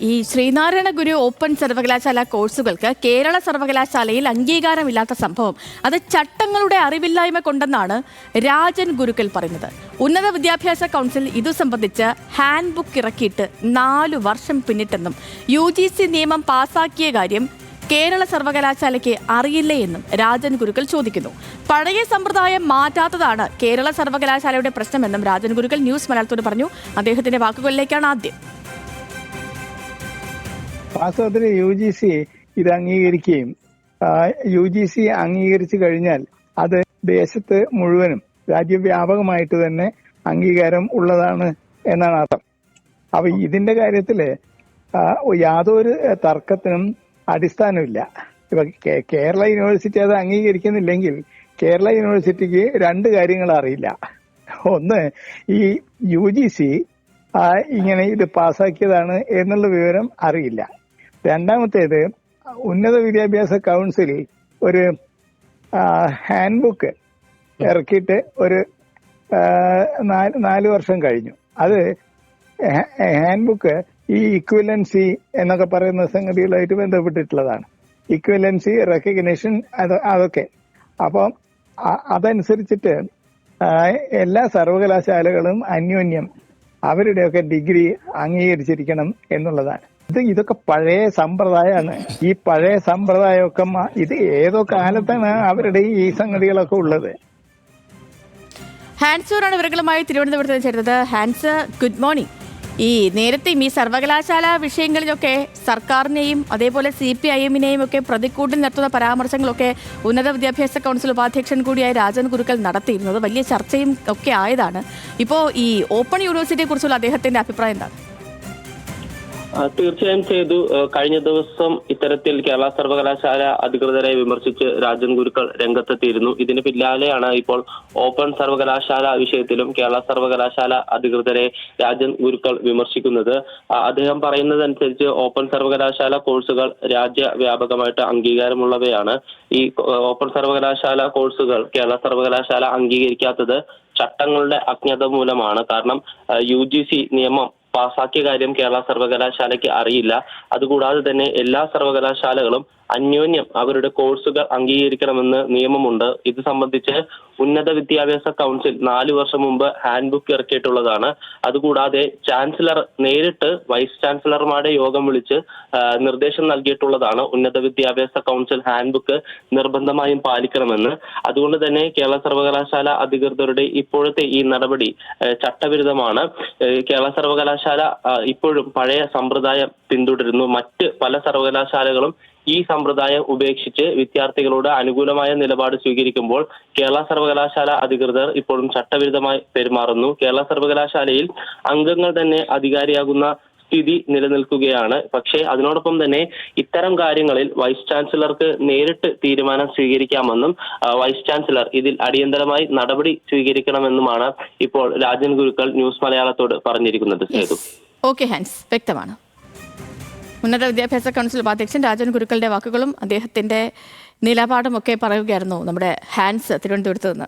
ഈ ശ്രീനാരായണ ഗുരു ഓപ്പൺ സർവകലാശാല കോഴ്സുകൾക്ക് കേരള സർവകലാശാലയിൽ അംഗീകാരമില്ലാത്ത സംഭവം അത് ചട്ടങ്ങളുടെ അറിവില്ലായ്മ കൊണ്ടെന്നാണ് രാജൻ ഗുരുക്കൾ പറയുന്നത്. ഉന്നത വിദ്യാഭ്യാസ കൗൺസിൽ ഇതു സംബന്ധിച്ച് ഹാൻഡ് ബുക്ക് ഇറക്കിയിട്ട് 4 വർഷം പിന്നിട്ടെന്നും UGC നിയമം പാസാക്കിയ കാര്യം കേരള സർവകലാശാലയ്ക്ക് അറിയില്ലേ എന്നും രാജൻ ഗുരുക്കൾ ചോദിക്കുന്നു. പഴയ സമ്പ്രദായം മാറ്റാത്തതാണ് കേരള സർവകലാശാലയുടെ പ്രശ്നമെന്നും രാജൻ ഗുരുക്കൾ ന്യൂസ് മലയാളത്തോട് പറഞ്ഞു. അദ്ദേഹത്തിന്റെ വാക്കുകളിലേക്കാണ് ആദ്യം. വാസ്തവത്തിൽ UGC ഇത് അംഗീകരിക്കുകയും UGC അംഗീകരിച്ചു കഴിഞ്ഞാൽ അത് ദേശത്ത് മുഴുവനും രാജ്യവ്യാപകമായിട്ട് തന്നെ അംഗീകാരം ഉള്ളതാണ് എന്നാണ് അർത്ഥം. അപ്പൊ ഇതിന്റെ കാര്യത്തില് യാതൊരു തർക്കത്തിനും അടിസ്ഥാനമില്ല. ഇപ്പൊ കേരള യൂണിവേഴ്സിറ്റി അത് അംഗീകരിക്കുന്നില്ലെങ്കിൽ കേരള യൂണിവേഴ്സിറ്റിക്ക് 2 കാര്യങ്ങൾ അറിയില്ല. ഒന്ന്, ഈ UGC ഇങ്ങനെ ഇത് പാസ്സാക്കിയതാണ് എന്നുള്ള വിവരം അറിയില്ല. രണ്ടാമത്തേത്, ഉന്നത വിദ്യാഭ്യാസ കൗൺസിൽ ഒരു ഹാൻഡ് ബുക്ക് ഇറക്കിയിട്ട് ഒരു 4 വർഷം കഴിഞ്ഞു. അത് ഹാൻഡ് ബുക്ക് ഈ ഇക്വിലൻസി എന്നൊക്കെ പറയുന്ന സംഗതികളായിട്ട് ബന്ധപ്പെട്ടിട്ടുള്ളതാണ്. ഇക്വിലൻസി, റെക്കഗ്നിഷൻ, അതൊക്കെ. അപ്പം അതനുസരിച്ചിട്ട് എല്ലാ സർവകലാശാലകളും അന്യോന്യം അവരുടെയൊക്കെ ഡിഗ്രി അംഗീകരിച്ചിരിക്കണം എന്നുള്ളതാണ്. ഇതൊക്കെ പഴയ സമ്പ്രദായമാണ്. ഈ പഴയ സമ്പ്രദായമൊക്കെ ഇത് ഏതോ കാലത്താണ് അവരുടെ ഈ സംഗതികളൊക്കെ ഉള്ളത്. ഹാൻസൂറാണ് ഇവരുമായി തിരുവനന്തപുരത്ത് ചേർന്നത്. Hans, good morning. ഈ നേരത്തെയും ഈ സർവകലാശാല വിഷയങ്ങളിലൊക്കെ സർക്കാരിനെയും അതേപോലെ CPIM-നെയും ഒക്കെ പ്രതിക്കൂട്ടിൽ നിർത്തുന്ന പരാമർശങ്ങളൊക്കെ ഉന്നത വിദ്യാഭ്യാസ കൗൺസിൽ ഉപാധ്യക്ഷൻ കൂടിയായ രാജൻ ഗുരുക്കൾ നടത്തിയിരുന്നത് വലിയ ചർച്ചയും ഒക്കെ ആയതാണ്. ഇപ്പോൾ ഈ ഓപ്പൺ യൂണിവേഴ്സിറ്റിയെ കുറിച്ചുള്ള അദ്ദേഹത്തിന്റെ അഭിപ്രായം എന്താണ്? തീർച്ചയായും ചെയ്തു. കഴിഞ്ഞ ദിവസം ഇത്തരത്തിൽ കേരള സർവകലാശാല അധികൃതരെ വിമർശിച്ച് രാജൻ ഗുരുക്കൾ രംഗത്തെത്തിയിരുന്നു. ഇതിന് പിന്നാലെയാണ് ഇപ്പോൾ ഓപ്പൺ സർവകലാശാല വിഷയത്തിലും കേരള സർവകലാശാല അധികൃതരെ രാജൻ ഗുരുക്കൾ വിമർശിക്കുന്നത്. അദ്ദേഹം പറയുന്നതനുസരിച്ച് ഓപ്പൺ സർവകലാശാല കോഴ്സുകൾ രാജ്യവ്യാപകമായിട്ട് അംഗീകാരമുള്ളവയാണ്. ഈ ഓപ്പൺ സർവകലാശാല കോഴ്സുകൾ കേരള സർവകലാശാല അംഗീകരിക്കാത്തത് ചട്ടങ്ങളുടെ അജ്ഞത മൂലമാണ്. കാരണം UGC നിയമം പാസാക്കിയ കാര്യം കേരള സർവകലാശാലയ്ക്ക് അറിയില്ല. അതുകൂടാതെ തന്നെ എല്ലാ സർവകലാശാലകളും അന്യോന്യം അവരുടെ കോഴ്സുകൾ അംഗീകരിക്കണമെന്ന് നിയമമുണ്ട്. ഇത് സംബന്ധിച്ച് ഉന്നത വിദ്യാഭ്യാസ കൗൺസിൽ 4 വർഷം മുമ്പ് ഹാൻഡ് ബുക്ക് ഇറക്കിയിട്ടുള്ളതാണ്. അതുകൂടാതെ ചാൻസലർ നേരിട്ട് വൈസ് ചാൻസലർമാരുടെ യോഗം വിളിച്ച് നിർദ്ദേശം നൽകിയിട്ടുള്ളതാണ്. ഉന്നത വിദ്യാഭ്യാസ കൗൺസിൽ ഹാൻഡ് ബുക്ക് നിർബന്ധമായും പാലിക്കണമെന്ന്. അതുകൊണ്ട് തന്നെ കേരള സർവകലാശാല അധികൃതരുടെ ഇപ്പോഴത്തെ ഈ നടപടി ചട്ടവിരുദ്ധമാണ്. കേരള സർവകലാശാല ഇപ്പോഴും പഴയ സമ്പ്രദായം പിന്തുടരുന്നു. മറ്റ് പല സർവകലാശാലകളും ഈ സമ്പ്രദായം ഉപേക്ഷിച്ച് വിദ്യാർത്ഥികളോട് അനുകൂലമായ നിലപാട് സ്വീകരിക്കുമ്പോൾ കേരള സർവകലാശാല അധികൃതർ ഇപ്പോഴും ചട്ടവിരുദ്ധമായി പെരുമാറുന്നു. കേരള സർവകലാശാലയിൽ അംഗങ്ങൾ തന്നെ അധികാരിയാകുന്ന സ്ഥിതി നിലനിൽക്കുകയാണ്. പക്ഷേ അതിനോടൊപ്പം തന്നെ ഇത്തരം കാര്യങ്ങളിൽ വൈസ് ചാൻസലർക്ക് നേരിട്ട് തീരുമാനം സ്വീകരിക്കാമെന്നും വൈസ് ചാൻസലർ ഇതിൽ അടിയന്തരമായി നടപടി സ്വീകരിക്കണമെന്നുമാണ് ഇപ്പോൾ രാജൻ ഗുരുക്കൾ ന്യൂസ് മലയാളത്തോട് പറഞ്ഞിരിക്കുന്നത്. ഓക്കെ ഹാൻസ്, വ്യക്തമാണ്. ഉന്നത വിദ്യാഭ്യാസ കൗൺസിൽ ഉപാധ്യക്ഷൻ രാജൻ ഗുരുക്കളുടെ വാക്കുകളും അദ്ദേഹത്തിന്റെ നിലപാടും ഒക്കെ പറയുകയായിരുന്നു നമ്മുടെ ഹാൻസ് തിരുവനന്തപുരത്ത് നിന്ന്.